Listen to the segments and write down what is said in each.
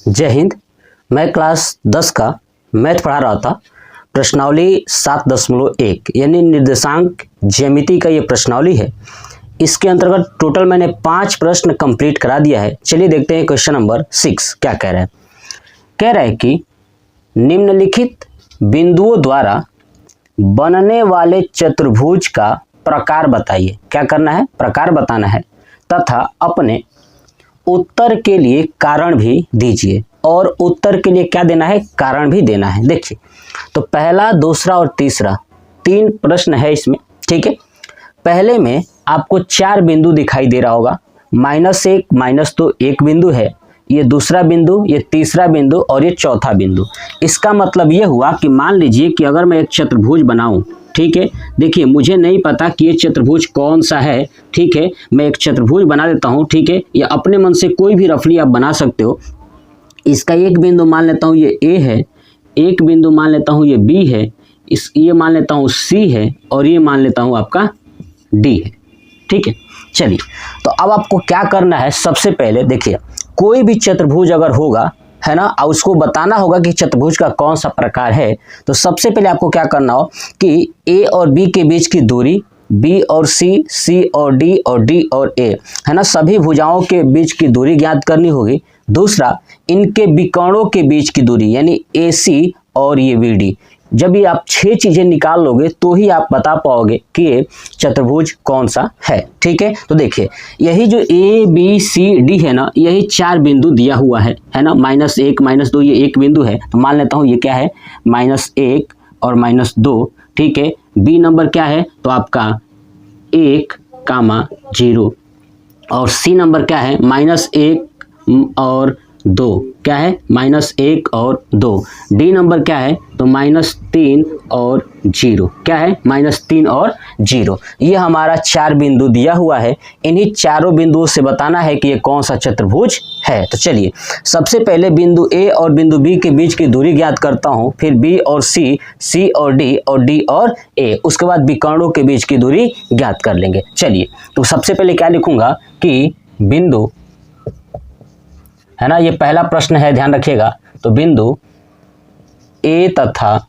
जय हिंद। मैं क्लास 10 का मैथ पढ़ा रहा था। प्रश्नावली 7.1 यानी निर्देशांक ज्यामिति का ये प्रश्नावली है। इसके अंतर्गत टोटल मैंने 5 प्रश्न कंप्लीट करा दिया है। चलिए देखते हैं क्वेश्चन नंबर 6 क्या कह रहा है। कह रहा है कि निम्नलिखित बिंदुओं द्वारा बनने वाले चतुर्भुज का प्रकार बताइए। क्या करना है? प्रकार बताना है तथा अपने उत्तर के लिए कारण भी दीजिए। और उत्तर के लिए क्या देना है? कारण भी देना है। देखिए तो पहला, दूसरा और तीसरा 3 प्रश्न है इसमें, ठीक है। पहले में आपको 4 बिंदु दिखाई दे रहा होगा। -1, -2 एक बिंदु है, ये दूसरा बिंदु, ये तीसरा बिंदु और ये चौथा बिंदु। इसका मतलब ये हुआ कि मान लीजिए कि अगर मैं एक चतुर्भुज बनाऊं, ठीक है। देखिए मुझे नहीं पता कि ये चतुर्भुज कौन सा है, ठीक है। मैं एक चतुर्भुज बना देता हूं, ठीक है। या अपने मन से कोई भी रफली आप बना सकते हो। इसका एक बिंदु मान लेता हूं ये A है, एक बिंदु मान लेता हूं ये B है, ये मान लेता हूं C है और ये मान लेता हूं आपका D है, ठीक है। चलिए तो अब आपको क्या करना है? सबसे पहले देखिए कोई भी चतुर्भुज अगर होगा, है ना, और उसको बताना होगा कि चतुर्भुज का कौन सा प्रकार है, तो सबसे पहले आपको क्या करना हो कि A और B के बीच की दूरी, B और C, C और D और D और A, है ना, सभी भुजाओं के बीच की दूरी ज्ञात करनी होगी। दूसरा, इनके विकर्णों के बीच की दूरी यानी AC और ये VD। जब ये आप 6 चीजें निकाल लोगे तो ही आप बता पाओगे कि ये चतुर्भुज कौन सा है, ठीक है। तो देखिए यही जो A, B, C, D है ना, यही 4 बिंदु दिया हुआ है ना। -1, -2 ये एक बिंदु है, तो मान लेता हूँ ये क्या है, -1 और -2, ठीक है। B नंबर क्या है तो आपका 1, 0 और C नंबर क्या है -1 और 2, क्या है -1 और 2। D नंबर क्या है तो -3 और 0, क्या है -3 और 0। ये हमारा 4 बिंदु दिया हुआ है। इन्हीं चारों बिंदुओं से बताना है कि ये कौन सा चतुर्भुज है। तो चलिए सबसे पहले बिंदु A और बिंदु B के बीच की दूरी ज्ञात करता हूँ, फिर B और C, C और D और A, उसके बाद विकर्णों के बीच की दूरी ज्ञात कर लेंगे। चलिए तो सबसे पहले क्या लिखूंगा कि बिंदु, है ना, ये पहला प्रश्न है, ध्यान रखिएगा। तो बिंदु A तथा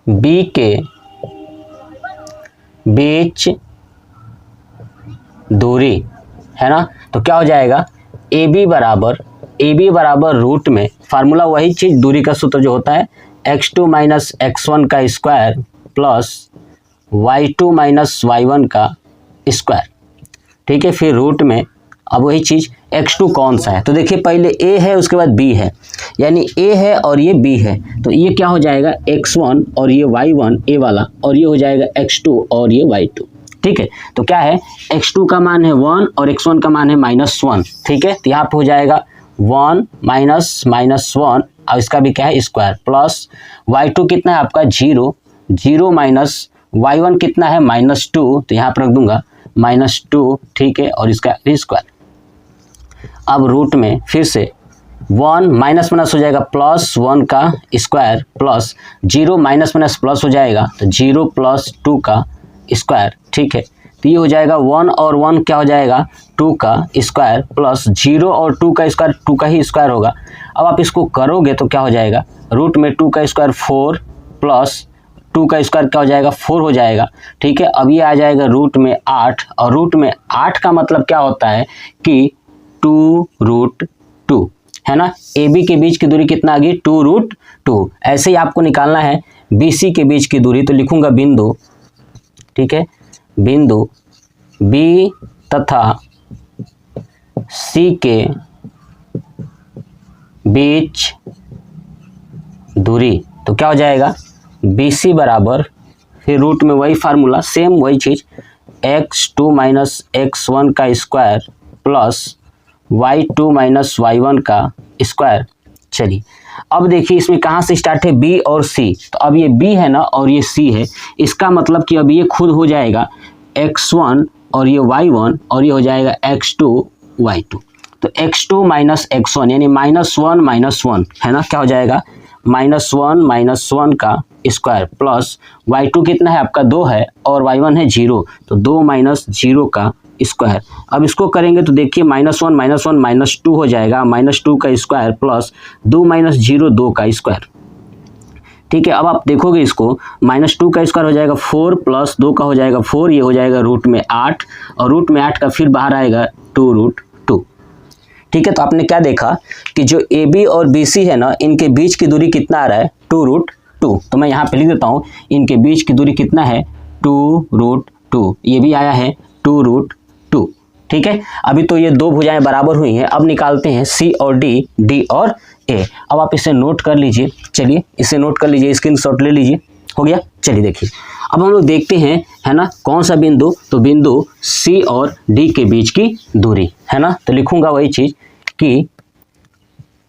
B के बीच दूरी, है ना, तो क्या हो जाएगा AB बराबर रूट में फार्मूला वही चीज, दूरी का सूत्र जो होता है x2 - x1 का स्क्वायर प्लस y2 - y1 का स्क्वायर, ठीक है। फिर रूट में अब वही चीज x2 कौन सा है, तो देखिए पहले A है उसके बाद B है, यानी A है और ये B है, तो ये क्या हो जाएगा x1 और ये y1 A वाला, और ये हो जाएगा x2 और ये y2, ठीक है। तो क्या है, x2 का मान है 1 और x1 का मान है -1, ठीक है। तो यहाँ पे हो जाएगा 1 - 1 और इसका भी क्या है स्क्वायर, प्लस y2 कितना है आपका 0 माइनस y1 कितना है -2, तो यहाँ पर रख दूंगा -2, ठीक है, और इसका स्क्वायर। अब रूट में फिर से 1 माइनस हो जाएगा +1 का स्क्वायर प्लस 0 माइनस प्लस हो जाएगा, तो 0 + 2 का स्क्वायर, ठीक है। तो ये हो जाएगा 1 और 1 क्या हो जाएगा 2 का स्क्वायर प्लस 0 और 2 का स्क्वायर, 2 का ही स्क्वायर होगा। अब आप इसको करोगे तो क्या हो जाएगा, रूट में 2 का स्क्वायर 4 प्लस 2 का स्क्वायर क्या हो जाएगा 4 हो जाएगा, ठीक है। अब ये आ जाएगा रूट में 8, और रूट में 8 का मतलब क्या होता है कि 2√2, है ना। AB के बीच की दूरी कितना आ गई 2√2। ऐसे ही आपको निकालना है BC के बीच की दूरी, तो लिखूंगा बिंदु, ठीक है, बिंदु B तथा C के बीच दूरी, तो क्या हो जाएगा BC बराबर, फिर रूट में वही फार्मूला, सेम वही चीज, x2 - x1 का स्क्वायर प्लस y2 - y1 का स्क्वायर। चलिए अब देखिए इसमें कहाँ से स्टार्ट है, B और C, तो अब ये B है ना और ये C है, इसका मतलब कि अब ये खुद हो जाएगा x1 और ये y1 और ये हो जाएगा x2 y2। तो x2 - x1 यानी -1 है ना, क्या हो जाएगा -1 का स्क्वायर प्लस y2 कितना है आपका 2 है और y1 है 0, तो 2 - 0 का स्क्वायर। अब इसको करेंगे तो देखिए -1 -2 हो जाएगा, -2 का स्क्वायर प्लस 2 - 0 2 का स्क्वायर। ठीक है, अब आप देखोगे इसको -2 का स्क्वायर हो जाएगा 4 प्लस 2 का हो जाएगा 4, ये हो जाएगा √8 और √8 का फिर बाहर आएगा 2√2। ठीक है, तो आपने क्या देखा कि जो AB और BC है ना, इनके बीच की दूरी कितना आ रहा है 2√2। तो मैं यहाँ पे लिख देता हूँ, इनके बीच की दूरी कितना है 2√2, ये भी आया है 2√2। ठीक है, अभी तो ये दो भुजाएं बराबर हुई हैं। अब निकालते हैं C और D और A। अब आप इसे नोट कर लीजिए, चलिए इसे नोट कर लीजिए, स्क्रीनशॉट ले लीजिए। हो गया, चलिए देखिए अब हम लोग देखते हैं, है ना, कौन सा बिंदु, तो बिंदु C और D के बीच की दूरी, है ना। तो लिखूंगा वही चीज कि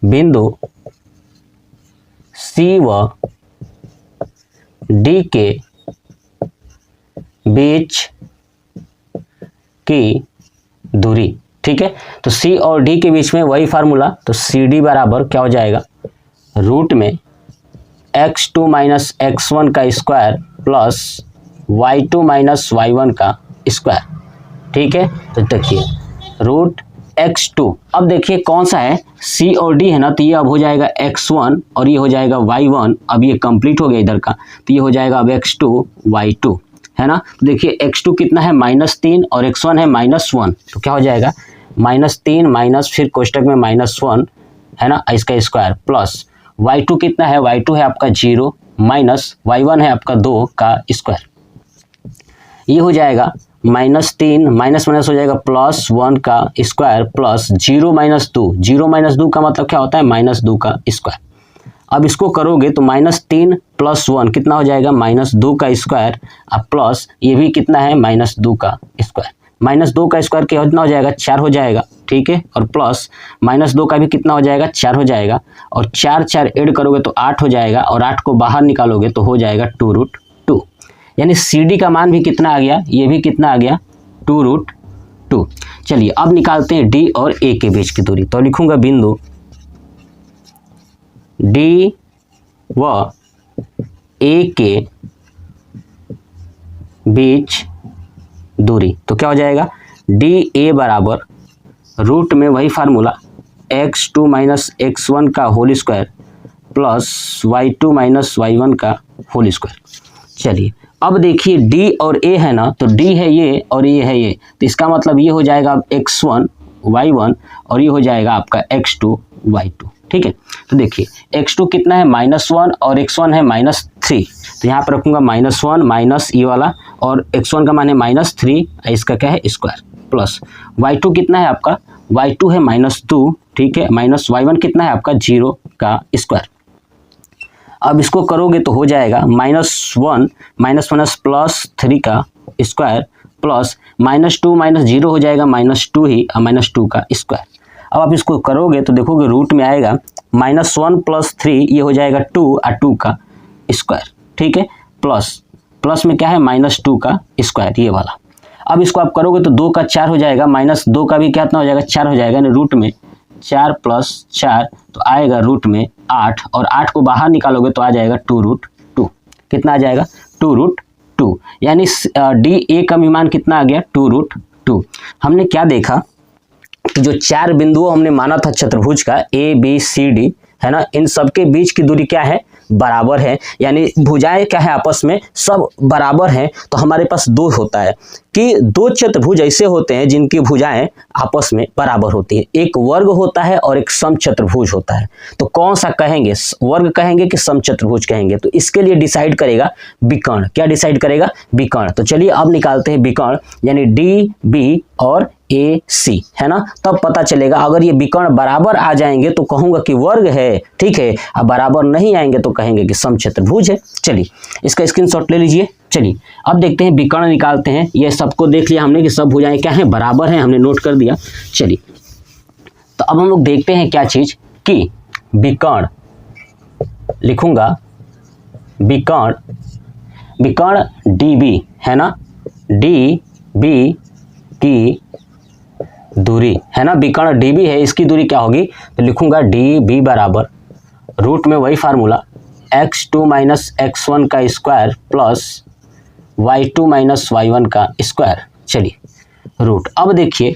बिंदु C व D के बीच की दूरी। ठीक है, तो C और D के बीच में वही फार्मूला, तो CD बराबर क्या हो जाएगा रूट में x2 - x1 का स्क्वायर प्लस y2 - y1 का स्क्वायर। ठीक है, तो देखिए √x2, अब देखिए कौन सा है C और D है ना, तो ये अब हो जाएगा x1 और ये हो जाएगा y1। अब ये कंप्लीट हो गया इधर का, तो ये हो जाएगा अब x2 y2, है ना। तो देखिए x2 कितना है -3 और x1 है -1, तो क्या हो जाएगा -3 माइनस फिर कोष्टक में -1, है ना, इसका स्क्वायर प्लस y2 कितना है, y2 है आपका 0 माइनस y1 है आपका 2 का स्क्वायर। ये हो जाएगा -3 माइनस हो जाएगा +1 का स्क्वायर प्लस 0 - 2, 0 - 2 का मतलब क्या होता है -2 का स्क्वायर। अब इसको करोगे तो -3 + 1 कितना हो जाएगा -2 का स्क्वायर, अब प्लस ये भी कितना है -2 का स्क्वायर। -2 का स्क्वायर कितना हो जाएगा 4 हो जाएगा। ठीक है, और प्लस -2 का भी कितना हो जाएगा 4 हो जाएगा, और 4 4 ऐड करोगे तो 8 हो जाएगा, और 8 को बाहर निकालोगे तो हो जाएगा 2√2। यानी CD का मान भी कितना आ गया, ये भी कितना आ गया 2√2। चलिए अब निकालते हैं D और A के बीच की दूरी। तो लिखूंगा बिंदु D व A के बीच दूरी, तो क्या हो जाएगा DA बराबर रूट में वही फार्मूला x2 - x1 का whole square plus y2 - y1 का होल स्क्वायर। चलिए अब देखिए D और A है ना, तो D है ये और ये है ये, तो इसका मतलब ये हो जाएगा x1 y1 और ये हो जाएगा आपका x2 y2। ठीक है, तो देखिए x2 कितना है -1 और x1 है -3, तो यहाँ पर रखूंगा -1 माइनस ये वाला, और x1 का मान है -3, इसका क्या है स्क्वायर, प्लस y2 कितना है आपका, y2 है -2, ठीक है, माइनस y1 कितना है आपका 0 का स्क्वायर। अब इसको करोगे तो हो जाएगा -1 +3 का स्क्वायर प्लस -2 - 0 हो जाएगा -2 ही, -2 का स्क्वायर। अब आप इसको करोगे तो देखोगे रूट में आएगा -1 + 3, ये हो जाएगा 2 और 2 का स्क्वायर। ठीक है, प्लस में क्या है -2 का स्क्वायर, ये वाला। अब इसको आप करोगे तो 2 का 4 हो जाएगा, -2 का भी कितना हो जाएगा 4 हो जाएगा, यानी रूट में 4 + 4 तो आएगा रूट में 8, और 8 को बाहर निकालोगे तो आ जाएगा 2√2। कितना आ जाएगा 2√2, यानी DA का भी मान कितना आ गया 2√2। हमने क्या देखा कि जो 4 बिंदुओं हमने माना था चतुर्भुज का ABCD, है ना, इन सब के बीच की दूरी क्या है बराबर है, यानी भुजाएं क्या है आपस में सब बराबर हैं। तो हमारे पास दो होता है कि दो चतुर्भुज ऐसे होते हैं जिनकी भुजाएं आपस में बराबर होती है, एक वर्ग होता है और एक समचतुर्भुज होता है। तो कौन सा कहेंगे, वर्ग कहेंगे कि समचतुर्भुज कहेंगे, तो इसके लिए डिसाइड करेगा विकर्ण। क्या डिसाइड करेगा विकर्ण। तो चलिए अब निकालते हैं विकर्ण, यानी DB और AC, है ना, तब पता चलेगा। अगर ये विकर्ण बराबर आ जाएंगे तो कहूंगा कि वर्ग है, ठीक है, अब बराबर नहीं आएंगे तो कहेंगे कि समचतुर्भुज है। चलिए इसका स्क्रीनशॉट ले लीजिए। चलिए अब देखते हैं विकर्ण निकालते हैं। ये सबको देख लिया हमने कि सब भुजाएं क्या हैं बराबर हैं, हमने नोट कर दिया। चलिए तो अब हम लोग देखते हैं क्या चीज कि विकर्ण, लिखूंगा विकर्ण DB, है ना, DB की दूरी, है ना, विकर्ण DB है, इसकी दूरी क्या होगी, तो लिखूंगा DB बराबर रूट में वही फार्मूला x2 - x1 का स्क्वायर प्लस y2 - y1 का स्क्वायर। चलिए रूट। अब देखिए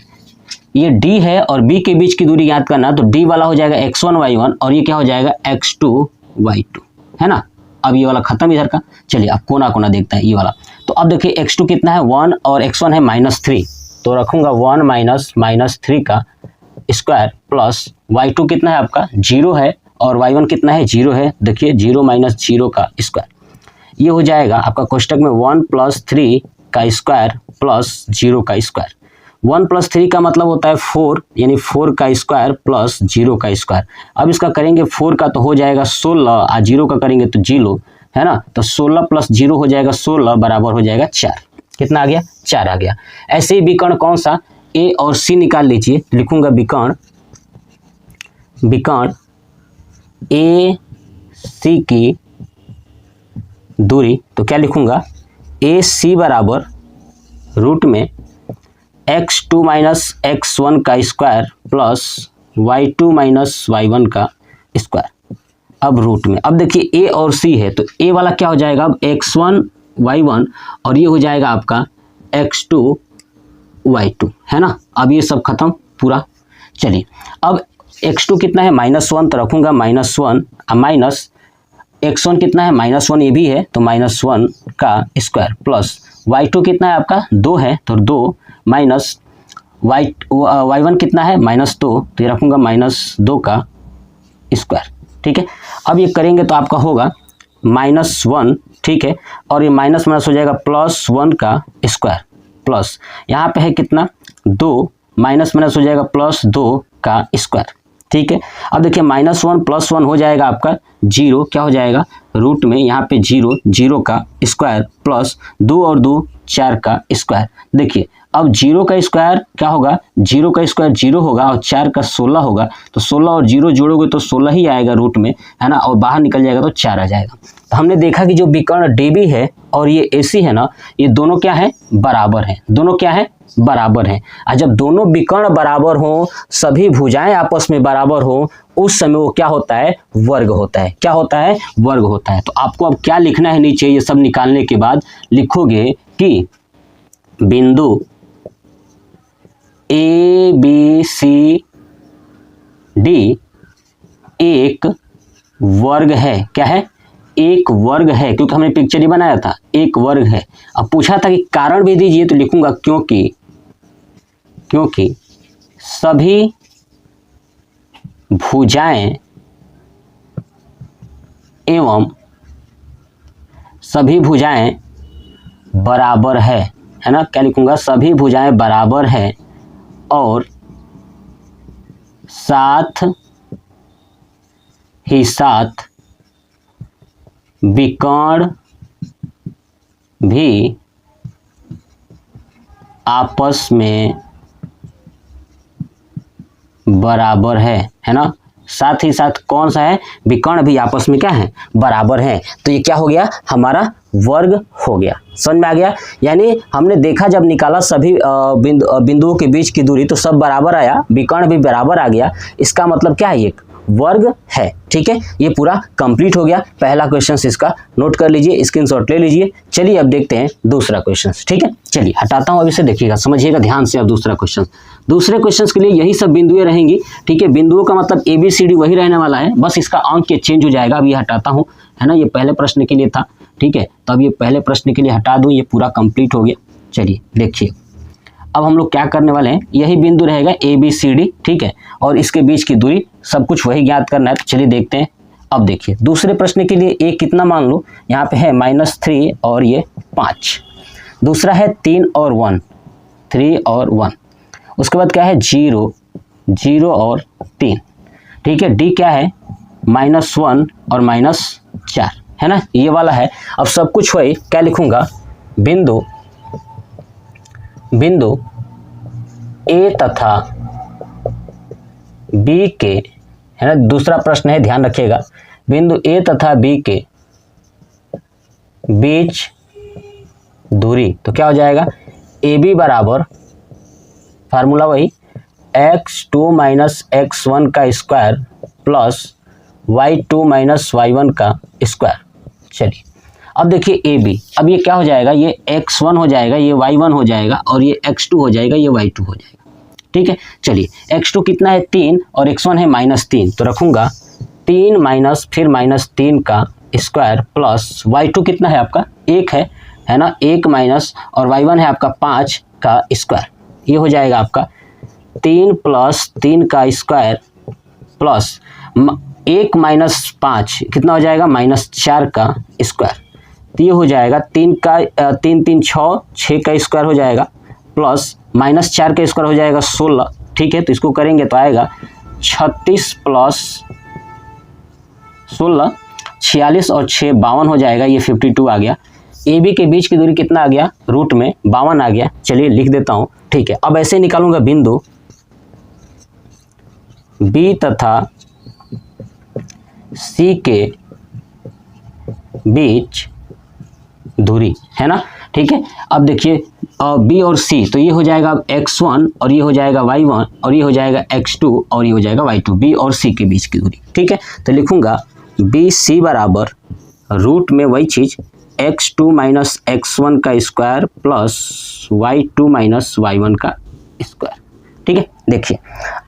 ये d है और b के बीच की दूरी याद करना, तो d वाला हो जाएगा x1 y1 और ये क्या हो जाएगा x2 y2, है ना। अब ये वाला खत्म इधर का। चलिए अब कोना कोना देखते हैं ये वाला। तो अब देखिए x2 कितना है 1 और x1 है -3, तो रखूंगा 1 माइनस 3 का स्क्वायर प्लस y2 कितना है आपका 0 है और y1 कितना है 0 है। देखिए 0 माइनस 0 का स्क्वायर, ये हो जाएगा आपका कोष्टक में 1 + 3 का स्क्वायर प्लस 0 का स्क्वायर। 1 + 3 का मतलब होता है 4, यानी 4 का स्क्वायर प्लस 0 का स्क्वायर। अब इसका करेंगे 4 का तो हो जाएगा 16 और 0 का करेंगे तो 0, है ना। तो 16 + 0 हो जाएगा 16 बराबर हो जाएगा 4। कितना आ गया 4 आ गया। ऐसे ही विकर्ण कौन सा ए और सी निकाल लीजिए। लिखूंगा विकर्ण ए सी की दूरी, तो क्या लिखूंगा ए सी बराबर रूट में x2 - x1 का स्क्वायर प्लस y2 - y1 का स्क्वायर। अब रूट में, अब देखिए ए और सी है तो ए वाला क्या हो जाएगा अब x1 y1 और ये हो जाएगा आपका x2 y2, है ना। अब ये सब खत्म पूरा। चलिए अब x2 कितना है -1, तो रखूंगा -1 माइनस x1 कितना है -1 ये भी है तो -1 का स्क्वायर प्लस y2 कितना है आपका 2 है तो 2 माइनस y1 कितना है -2, तो ये रखूंगा -2 का स्क्वायर। ठीक है, अब ये करेंगे तो आपका होगा -1, ठीक है, और ये माइनस हो जाएगा +1 का स्क्वायर प्लस यहाँ पे है कितना 2 माइनस हो जाएगा +2 का स्क्वायर। ठीक है, अब देखिए -1 + 1 हो जाएगा आपका 0, क्या हो जाएगा रूट में यहाँ पे 0 का स्क्वायर प्लस 2 और 2 4 का स्क्वायर। देखिए अब 0 का स्क्वायर क्या होगा 0 का स्क्वायर 0 होगा और 4 का 16 होगा, तो 16 और 0 जोड़ोगे तो 16 ही आएगा रूट में, है ना, और बाहर निकल जाएगा तो 4 आ जाएगा। तो हमने देखा कि जो विकर्ण DB है और ये AC है ना, ये दोनों क्या है बराबर हैं, दोनों क्या है बराबर हैं। और जब दोनों विकर्ण बराबर हो, सभी भुजाएं आपस में बराबर हो, उस समय वो क्या होता है वर्ग होता है। क्या होता है वर्ग होता है। तो आपको अब क्या लिखना है नीचे, ये सब निकालने के बाद लिखोगे कि बिंदु ABCD एक वर्ग है। क्या है एक वर्ग है, क्योंकि हमने पिक्चर ही बनाया था, एक वर्ग है। अब पूछा था कि कारण भी दीजिए, तो लिखूंगा क्योंकि सभी भुजाएं एवं सभी भुजाएं बराबर है ना। क्या लिखूंगा सभी भुजाएं बराबर है और साथ ही साथ विकर्ण भी आपस में बराबर है ना। साथ ही साथ कौन सा है विकर्ण भी आपस में क्या है बराबर है। तो ये क्या हो गया हमारा वर्ग हो गया। समझ में आ गया। यानी हमने देखा जब निकाला सभी बिंदुओं के बीच की दूरी तो सब बराबर आया, विकर्ण भी बराबर आ गया। इसका मतलब क्या है एक वर्ग है। ठीक है, ये पूरा कंप्लीट हो गया। पहला क्वेश्चन इसका नोट कर लीजिए, स्क्रीनशॉट ले लीजिए। चलिए अब देखते हैं दूसरा क्वेश्चन। ठीक है, चलिए हटाता हूं, अभी से देखिएगा, समझिएगा ध्यान से। अब दूसरा क्वेश्चन, दूसरे क्वेश्चन के लिए यही सब बिंदुएं रहेंगी। ठीक है, बिंदुओं का मतलब ABCD वही रहने वाला है, बस इसका अंक के चेंज हो जाएगा। अब ये हटाता हूँ, है ना, ये पहले प्रश्न के लिए था। ठीक है, तो अब ये पहले प्रश्न के लिए हटा दूं, ये पूरा कंप्लीट हो गया। चलिए देखिए अब हम लोग क्या करने वाले हैं, यही बिंदु रहेगा ABCD। ठीक है, और इसके बीच की दूरी सब कुछ वही ज्ञात करना है। तो चलिए देखते हैं। अब देखिए दूसरे प्रश्न के लिए एक कितना मान लो, यहाँ पे है -3 और ये 5। दूसरा है 3 और 1, 3 और 1। उसके बाद क्या है 0, 0 और 3। ठीक है, D क्या है -1 और -4, है ना, ये वाला है। अब सब कुछ वही, क्या लिखूंगा बिंदु A तथा B के, है ना, दूसरा प्रश्न है, ध्यान रखिएगा। बिंदु A तथा B के बीच दूरी, तो क्या हो जाएगा AB बराबर फार्मूला वही x2 - x1 का स्क्वायर प्लस y2 - y1 का स्क्वायर। चलिए अब देखिए ए बी, अब ये क्या हो जाएगा, ये x1 हो जाएगा, ये y1 हो जाएगा और ये x2 हो जाएगा, ये y2 हो जाएगा। ठीक है, चलिए x2 कितना है 3 और x1 है -3, तो रखूंगा 3 माइनस फिर -3 का स्क्वायर प्लस y2 कितना है आपका 1 है ना, 1 माइनस और y1 है आपका 5 का स्क्वायर, ये हो जाएगा आपका 3 प्लस 3 का स्क्वायर प्लस 1 माइनस 5 कितना हो जाएगा -4 का स्क्वायर, तो ये हो जाएगा 3 का 3 3 6 का स्क्वायर हो जाएगा प्लस -4 का स्क्वायर हो जाएगा 16। ठीक है, तो इसको करेंगे तो आएगा 36 प्लस 16 46 और 6 52 हो जाएगा, ये 52 आ गया। ए बी के बीच की दूरी कितना आ गया, रूट में 52 आ गया। चलिए लिख देता हूँ। ठीक है, अब ऐसे निकालूंगा बिंदु बी तथा सी के बीच दूरी, है ना। ठीक है, अब देखिए बी और सी, तो ये हो जाएगा x1 और ये हो जाएगा y1 और ये हो जाएगा x2 और ये हो जाएगा y2, बी और सी के बीच की दूरी। ठीक है, तो लिखूंगा बी सी बराबर रूट में वही चीज़ x2 माइनस x1 का square plus y2 minus y1 का स्क्वायर। ठीक है, देखिए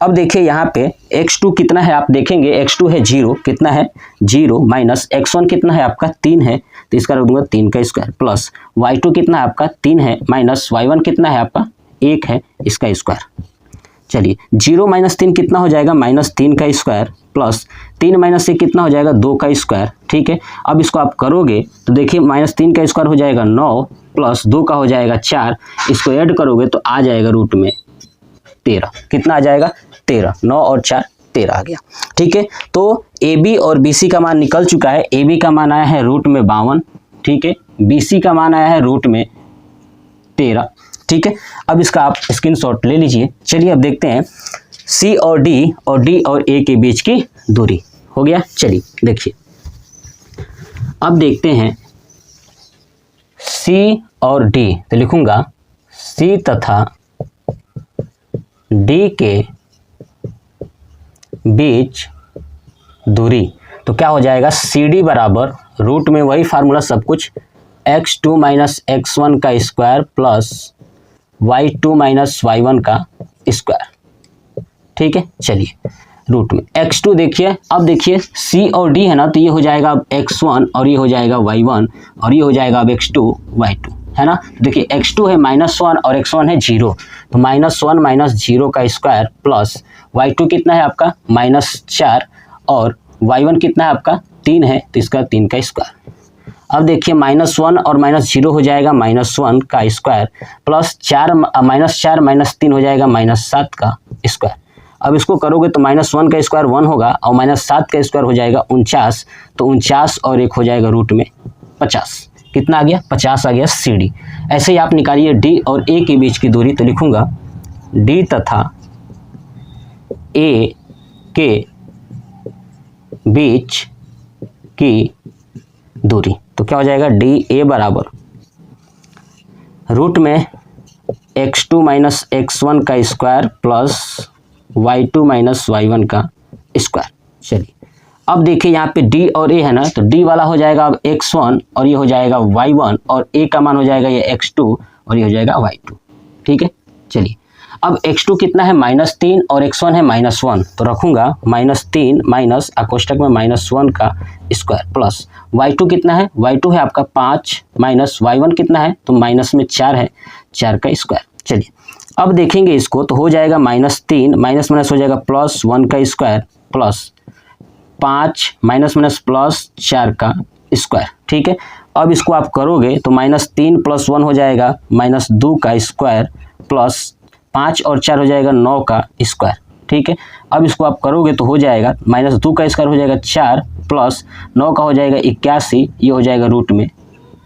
अब देखिए यहाँ पे x2 कितना है, आप देखेंगे x2 है 0, कितना है 0 माइनस x1 कितना है आपका 3 है, तो इसका रख दूंगा 3 का स्क्वायर प्लस y2 कितना है आपका 3 है माइनस y1 कितना है आपका 1 है, इसका स्क्वायर। चलिए 0 माइनस 3 कितना हो जाएगा -3 का स्क्वायर प्लस 3 माइनस 1 कितना हो जाएगा 2 का स्क्वायर। ठीक है, अब इसको आप करोगे तो देखिए -3 का स्क्वायर हो जाएगा 9 प्लस 2 का हो जाएगा 4, इसको ऐड करोगे तो आ जाएगा रूट में 13, कितना आ जाएगा 13, 9 और 4 13 आ गया। ठीक है, तो ए बी और बी सी का मान निकल चुका है। ए बी का मान आया है रूट में 52, ठीक है, बी सी का मान आया है रूट में 13। ठीक है, अब इसका आप स्क्रीनशॉट ले लीजिए। चलिए अब देखते हैं सी और डी और ए के बीच की दूरी हो गया। चलिए देखिए, अब देखते हैं सी और डी, तो लिखूंगा सी तथा डी के बीच दूरी, तो क्या हो जाएगा सी डी बराबर रूट में वही फार्मूला सब कुछ x2 माइनस x1 का square plus y2 minus y1 का स्क्वायर। ठीक है, चलिए रूट में x2 देखिए, अब देखिए c और d है ना, तो ये हो जाएगा अब x1 और ये हो जाएगा y1 और ये हो जाएगा अब x2 y2, है ना। देखिए x2 है -1 और x1 है 0, तो -1 माइनस 0 का स्क्वायर प्लस y2 कितना है आपका -4 और y1 कितना है आपका 3 है, तो इसका 3 का स्क्वायर। अब देखिए -1 और -0 हो जाएगा -1 का स्क्वायर प्लस -4 -3 हो जाएगा -7 का स्क्वायर। अब इसको करोगे तो -1 का स्क्वायर 1 होगा और -7 का स्क्वायर हो जाएगा 49, तो 49 और 1 हो जाएगा रूट में 50, कितना आ गया 50 आ गया सी डी। ऐसे ही आप निकालिए डी और ए के बीच की दूरी, तो लिखूंगा डी तथा ए के बीच की दूरी, तो क्या हो जाएगा डी ए बराबर रूट में x2 माइनस x1 का square plus y2 minus y1 का स्क्वायर। चलिए अब देखिए यहाँ पे d और a है ना, तो d वाला हो जाएगा अब x1 और ये हो जाएगा y1 और a का मान हो जाएगा ये x2 और ये हो जाएगा y2। ठीक है, चलिए अब x2 कितना है -3 और x1 है -1, तो रखूंगा -3 माइनस अकोष्टक में -1 का स्क्वायर प्लस y2 कितना है, y2 है आपका 5 माइनस y1 कितना है, तो माइनस में 4 है, 4 का स्क्वायर। चलिए अब देखेंगे इसको, तो हो जाएगा -3 माइनस माइनस हो जाएगा +1 का स्क्वायर प्लस 5 माइनस माइनस +4 का स्क्वायर। ठीक है, अब इसको आप करोगे तो -3 + 1 हो जाएगा -2 का स्क्वायर प्लस 5 और 4 हो जाएगा 9 का स्क्वायर। ठीक है, अब इसको आप करोगे तो हो जाएगा -2 का स्क्वायर हो जाएगा 4 प्लस 9 का हो जाएगा 81, ये हो जाएगा रूट में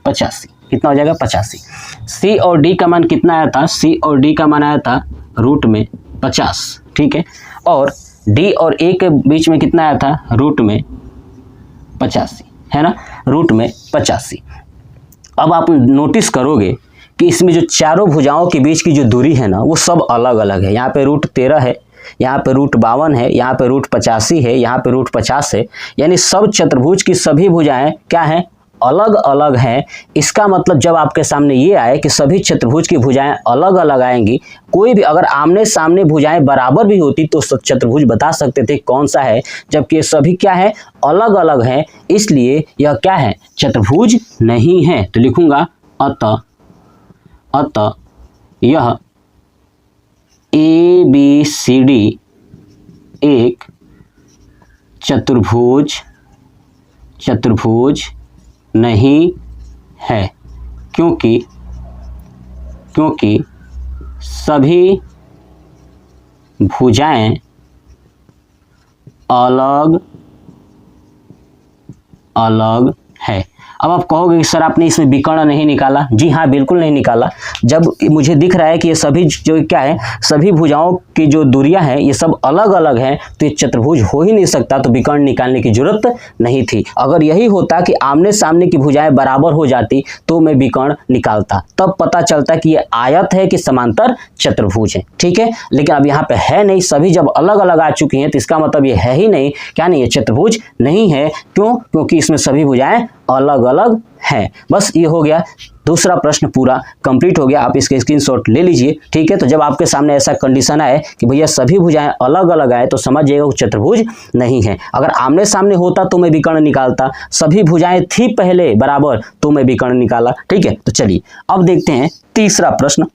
85, कितना हो जाएगा 85। सी और डी का मान कितना आया था, सी और डी का मान आया था रूट में 50। ठीक है, और डी और ए के बीच में कितना आया था रूट में 85, है ना, रूट में 85। अब आप नोटिस करोगे कि इसमें जो चारों भुजाओं के बीच की जो दूरी है ना, वो सब अलग अलग है। यहाँ पे रूट 13 है, यहाँ पे रूट 52 है, यहाँ पे रूट 85 है, यहाँ पे रूट 50 है, यानी सब चतुर्भुज की सभी भुजाएं क्या हैं, अलग अलग हैं, इसका मतलब जब आपके सामने ये आए कि सभी चतुर्भुज की भुजाएं अलग अलग आएंगी, कोई भी अगर आमने सामने भुजाएं बराबर भी होती तो चतुर्भुज बता सकते थे कौन सा है, जबकि ये सभी क्या है, अलग अलग हैं, इसलिए यह क्या है, चतुर्भुज नहीं है। तो लिखूंगा अतः यह ABCD एक चतुर्भुज नहीं है, क्योंकि सभी भुजाएं अलग अलग है। अब आप कहोगे कि सर आपने इसमें विकर्ण नहीं निकाला। जी हाँ, बिल्कुल नहीं निकाला। जब मुझे दिख रहा है कि ये सभी जो क्या है, सभी भुजाओं की जो दूरियां हैं ये सब अलग अलग हैं, तो ये चतुर्भुज हो ही नहीं सकता, तो विकर्ण निकालने की जरूरत नहीं थी। अगर यही होता कि आमने सामने की भुजाएं बराबर हो जाती तो मैं विकर्ण निकालता, तब पता चलता कि ये आयत है कि समांतर चतुर्भुज है। ठीक है, लेकिन अब यहाँ पे है नहीं, सभी जब अलग अलग आ चुकी हैं तो इसका मतलब ये है ही नहीं, क्या नहीं, ये चतुर्भुज नहीं है। क्यों? क्योंकि इसमें सभी भुजाएं अलग अलग हैं। बस ये हो गया, दूसरा प्रश्न पूरा कंप्लीट हो गया। आप इसके स्क्रीनशॉट ले लीजिए। ठीक है, तो जब आपके सामने ऐसा कंडीशन आए कि भैया सभी भुजाएं अलग अलग आए तो समझ जाइएगा वो चतुर्भुज नहीं है। अगर आमने सामने होता तो मैं विकर्ण निकालता, सभी भुजाएं थी पहले बराबर तो मैं विकर्ण निकाला। ठीक है, तो चलिए अब देखते हैं तीसरा प्रश्न।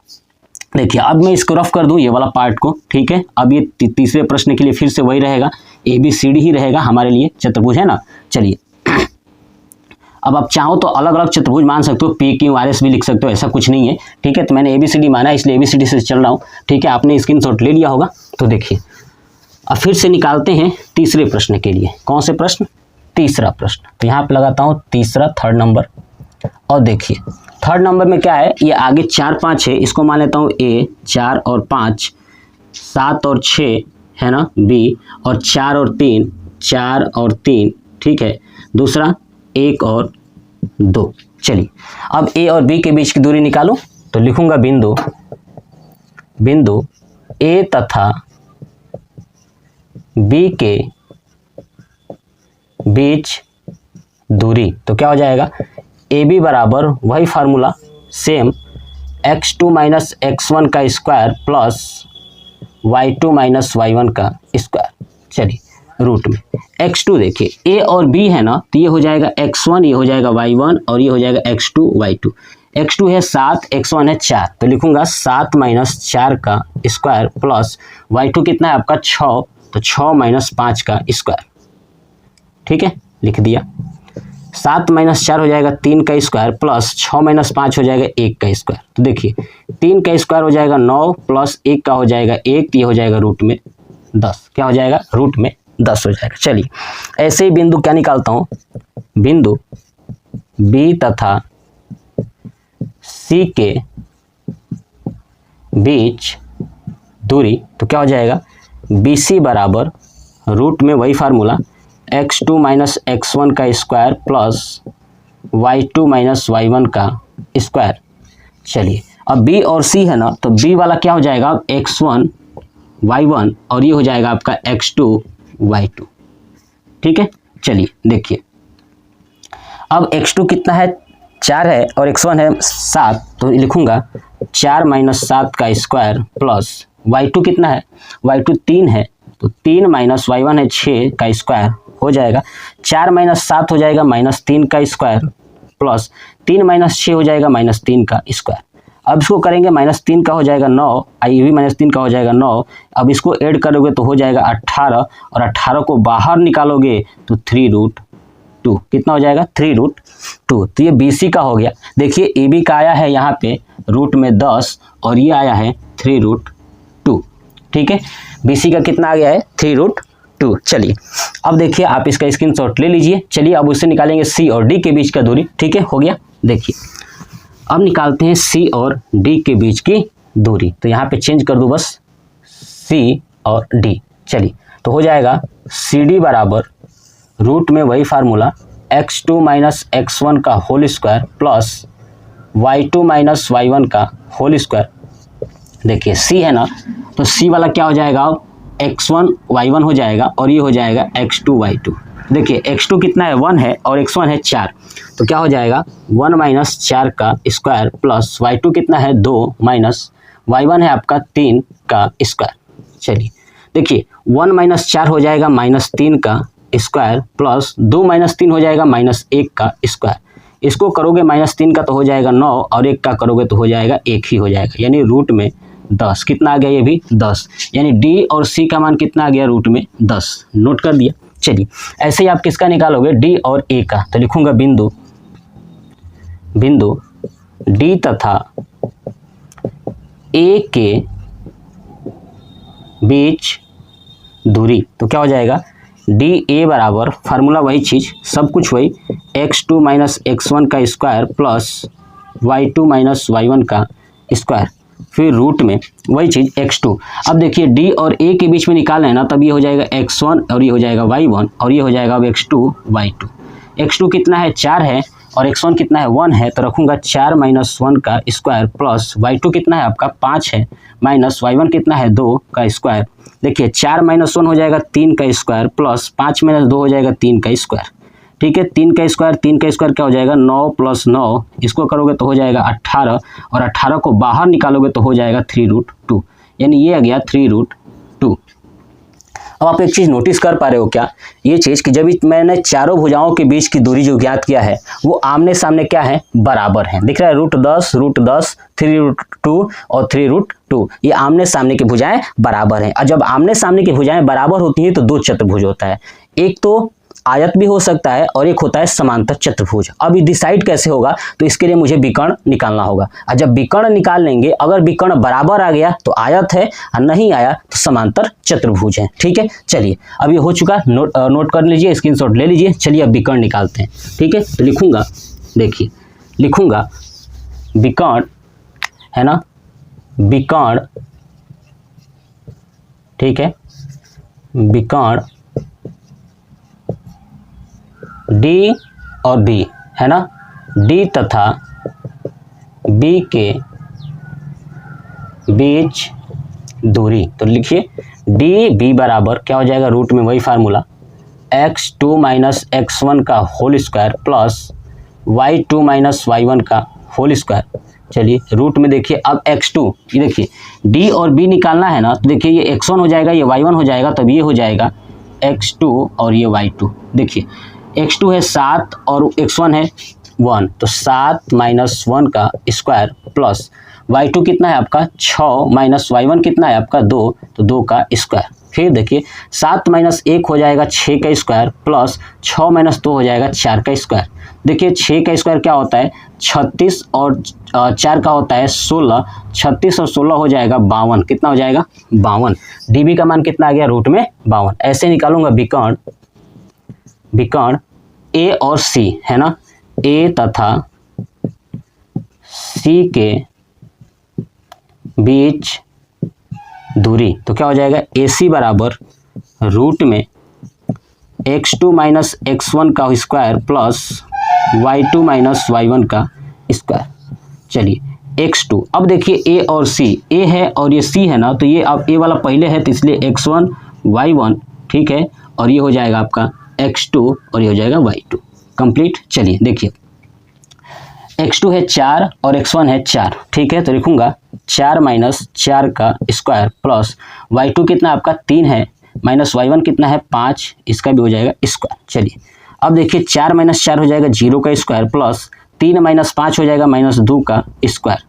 देखिए, अब मैं इसको रफ कर दूं ये वाला पार्ट को। ठीक है, अब ये तीसरे प्रश्न के लिए फिर से वही रहेगा, ABCD ही रहेगा हमारे लिए, चतुर्भुज है ना। चलिए, अब आप चाहो तो अलग अलग चतुर्भुज मान सकते हो, PQRS भी लिख सकते हो, ऐसा कुछ नहीं है। ठीक है, तो मैंने ABCD माना इसलिए ABCD से चल रहा हूँ। ठीक है, आपने स्क्रीनशॉट ले लिया होगा। तो देखिए, अब फिर से निकालते हैं तीसरे प्रश्न के लिए। कौन से प्रश्न? तीसरा प्रश्न। तो यहाँ पे लगाता हूँ तीसरा, 3rd नंबर। और देखिए 3rd नंबर में क्या है, ये आगे 4 5 है, इसको मान लेता हूँ A, 4 और 5, 7 और 6 है ना B, और 4 और 3, 4 और 3। ठीक है, दूसरा 1 और 2। चलिए, अब A और B के बीच की दूरी निकालूं तो लिखूंगा बिंदु A तथा B के बीच दूरी। तो क्या हो जाएगा, AB बराबर वही formula same, x2 minus x1 का square plus y2 minus y1 का स्क्वायर। चलिए, रूट में x2 देखिए, A और B है ना, तो ये हो जाएगा x1, ये हो जाएगा y1 और ये हो जाएगा x2 y2। x2 है 7, x1 है 4, तो लिखूंगा 7 माइनस 4 का स्क्वायर प्लस y2 कितना है आपका 6, तो 6 माइनस 5 का स्क्वायर। ठीक है, लिख दिया। 7 माइनस 4 हो जाएगा 3 का स्क्वायर प्लस 6 माइनस 5 हो जाएगा 1 का स्क्वायर। तो देखिए 3 का स्क्वायर हो जाएगा 9 प्लस 1 का हो जाएगा 1, ये हो जाएगा रूट में 10। क्या हो जाएगा, रूट में 10 हो जाएगा। चलिए, ऐसे ही बिंदु क्या निकालता हूँ, बिंदु B तथा C के बीच दूरी। तो क्या हो जाएगा, BC बराबर रूट में वही फार्मूला x2 माइनस x1 का square plus y2 minus y1 का स्क्वायर। चलिए, अब B और C है ना, तो B वाला क्या हो जाएगा, x1 y1 और ये हो जाएगा आपका x2 y2। ठीक है, चलिए देखिए, अब x2 कितना है, 4 है और x1 है 7, तो लिखूंगा 4 माइनस 7 का स्क्वायर प्लस y2 कितना है, y2 3 है, तो 3 माइनस y1 है 6 का स्क्वायर हो जाएगा। 4 माइनस 7 हो जाएगा -3 का स्क्वायर प्लस 3 माइनस 6 हो जाएगा -3 का स्क्वायर। अब इसको करेंगे -3 का हो जाएगा 9, ये भी -3 का हो जाएगा 9। अब इसको ऐड करोगे तो हो जाएगा 18, और 18 को बाहर निकालोगे तो 3√2। कितना हो जाएगा, 3√2। तो ये BC का हो गया। देखिए AB का आया है यहाँ पे रूट में 10 और ये आया है 3√2। ठीक है, BC का कितना आ गया है, 3√2। चलिए, अब देखिए आप इसका स्क्रीनशॉट ले लीजिए। चलिए, अब उससे निकालेंगे C और D के बीच का दूरी। ठीक है, हो गया। देखिए, अब निकालते हैं C और D के बीच की दूरी। तो यहाँ पे चेंज कर दूँ बस C और D। चलिए, तो हो जाएगा CD बराबर रूट में वही फार्मूला x2 माइनस x1 का whole square plus y2 minus y1 का होल स्क्वायर। देखिए C है ना, तो C वाला क्या हो जाएगा, x1 y1 हो जाएगा और ये हो जाएगा x2 y2। देखिए x2 कितना है 1 है और x1 है 4, तो क्या हो जाएगा 1 माइनस 4 का स्क्वायर प्लस y2 कितना है 2 माइनस y1 है आपका 3 का स्क्वायर। चलिए देखिए 1 माइनस 4 हो जाएगा माइनस 3 का स्क्वायर प्लस 2 माइनस 3 हो जाएगा माइनस 1 का स्क्वायर। इसको करोगे माइनस 3 का तो हो जाएगा 9 और 1 का करोगे तो हो जाएगा 1 ही हो जाएगा, यानी रूट में 10। कितना आ गया ये भी 10, यानी डी और सी का मान कितना आ गया रूट में 10। नोट कर दिया। चलिए ऐसे ही आप किसका निकालोगे डी और ए का, तो लिखूंगा बिंदु डी तथा ए के बीच दूरी, तो क्या हो जाएगा डी ए बराबर फार्मूला वही चीज़, सब कुछ वही, x2 माइनस x1 का square plus y2 minus y1 का स्क्वायर, फिर रूट में वही चीज़ x2। अब देखिए d और a के बीच में निकालना है ना, तब ये हो जाएगा x1 और ये हो जाएगा y1 और ये हो जाएगा अब x2 y2। x2 कितना है 4 है और x1 कितना है 1 है, तो रखूँगा 4 माइनस 1 का स्क्वायर प्लस y2 कितना है आपका 5 है माइनस y1 कितना है 2 का स्क्वायर। देखिए 4 माइनस 1 हो जाएगा 3 का स्क्वायर प्लस 5 माइनस 2 हो जाएगा 3 का स्क्वायर। ठीक है 3 का स्क्वायर क्या हो जाएगा 9 प्लस 9, इसको करोगे तो हो जाएगा 18 और 18 को बाहर निकालोगे तो हो जाएगा 3√2, यानी ये आ गया 3√2। अब आप एक चीज़ नोटिस कर पा रहे हो क्या, ये चीज़ कि जब मैंने चारों भुजाओं के बीच की दूरी जो ज्ञात किया है वो आमने सामने क्या है बराबर है। दिख रहा है √10 3√2 और 3√2, ये आमने सामने की भुजाएं बराबर हैं। और जब आमने सामने की भुजाएं बराबर होती हैं तो दो चतुर्भुज होता है, एक तो आयत भी हो सकता है और एक होता है समांतर चतुर्भुज। अब ये डिसाइड कैसे होगा, तो इसके लिए मुझे विकर्ण निकालना होगा। और जब विकर्ण निकाल लेंगे, अगर विकर्ण बराबर आ गया तो आयत है और नहीं आया तो समांतर चतुर्भुज है। ठीक है चलिए अब ये हो चुका, नोट कर लीजिए, स्क्रीनशॉट ले लीजिए। चलिए अब विकर्ण निकालते हैं। ठीक है तो लिखूंगा, देखिए लिखूंगा विकर्ण है ना, विकर्ण, ठीक है विकर्ण डी और बी है ना, डी तथा बी के बीच दूरी, तो लिखिए डी बी बराबर क्या हो जाएगा रूट में वही फार्मूला x2 माइनस x1 का whole square plus y2 minus y1 का होल स्क्वायर। चलिए रूट में देखिए अब x2, ये देखिए d और b निकालना है ना, तो देखिए ये x1 हो जाएगा ये y1 हो जाएगा, तब ये हो जाएगा x2 और ये y2। देखिए x2 है 7 और x1 है 1, तो 7 माइनस 1 का स्क्वायर प्लस y2 कितना है आपका 6 माइनस y1 कितना है आपका 2, तो 2 का स्क्वायर। फिर देखिए 7 माइनस 1 हो जाएगा 6 का स्क्वायर प्लस 6 माइनस 2 हो जाएगा 4 का स्क्वायर। देखिए 6 का स्क्वायर क्या होता है 36 और 4 का होता है 16, 36 और 16 हो जाएगा 52, कितना हो जाएगा 52। डीबी का मान कितना आ गया रूट में 52। ऐसे निकालूंगा विकर्ण ए और सी है ना, ए तथा सी के बीच दूरी, तो क्या हो जाएगा ए सी बराबर रूट में x2 माइनस x1 का square plus y2 minus y1 का स्क्वायर। चलिए x2, अब देखिए a और c, a है और ये c है ना, तो ये अब a वाला पहले है तो इसलिए x1 y1, ठीक है, और ये हो जाएगा आपका x2 और ये हो जाएगा y2 कंप्लीट। चलिए देखिए x2 है 4 और x1 है 4, ठीक है, तो लिखूंगा 4 माइनस 4 का स्क्वायर प्लस y2 कितना आपका 3 है माइनस y1 कितना है 5, इसका भी हो जाएगा स्क्वायर। चलिए अब देखिए 4 माइनस 4 हो जाएगा 0 का स्क्वायर प्लस 3 माइनस 5 हो जाएगा माइनस 2 का स्क्वायर,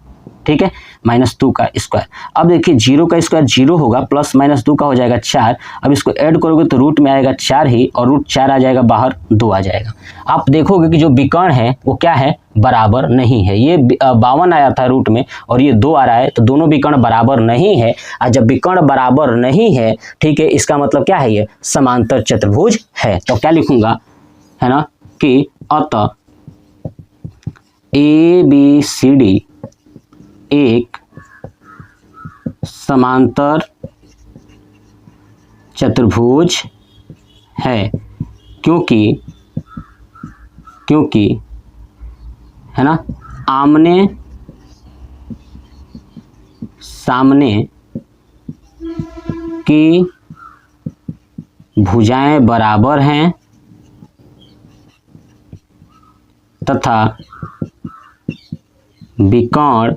ठीक है, माइनस 2 का स्क्वायर। अब देखिए 0 का स्क्वायर 0 होगा प्लस माइनस 2 का हो जाएगा 4, अब इसको ऐड करोगे तो रूट में आएगा 4 ही और रूट 4 आ जाएगा बाहर 2 आ जाएगा। आप देखोगे कि जो विकर्ण है वो क्या है बराबर नहीं है, ये 52 आया था रूट में और ये 2 आ रहा है, तो दोनों विकर्ण बराबर नहीं है। और जब विकर्ण बराबर नहीं है, ठीक है, इसका मतलब क्या है ये समांतर चतुर्भुज है। तो क्या लिखूंगा है ना कि अतः ABCD एक समांतर चतुर्भुज है क्योंकि है ना आमने सामने की भुजाएं बराबर हैं तथा विकर्ण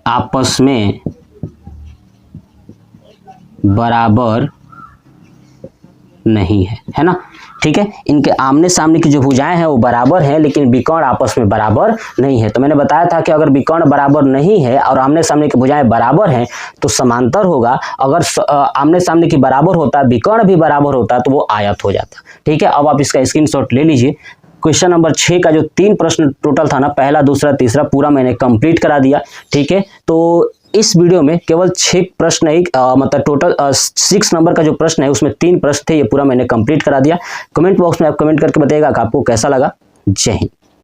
आपस में बराबर नहीं है ना। ठीक है, इनके आमने सामने की जो भुजाएं हैं वो बराबर हैं, लेकिन विकर्ण आपस में बराबर नहीं है। तो मैंने बताया था कि अगर विकर्ण बराबर नहीं है और आमने सामने की भुजाएं बराबर हैं तो समांतर होगा। अगर आमने सामने की बराबर होता, विकर्ण भी बराबर होता तो वो आयत हो जाता। ठीक है, अब आप इसका स्क्रीनशॉट ले लीजिए। क्वेश्चन नंबर 6 का जो 3 प्रश्न टोटल था ना, पहला, दूसरा, तीसरा, पूरा मैंने कंप्लीट करा दिया। ठीक है, तो इस वीडियो में केवल 6 प्रश्न ही मतलब टोटल 6 नंबर का जो प्रश्न है उसमें 3 प्रश्न थे, ये पूरा मैंने कंप्लीट करा दिया। कमेंट बॉक्स में आप कमेंट करके बताइएगा कि आपको कैसा लगा। जय हिंद।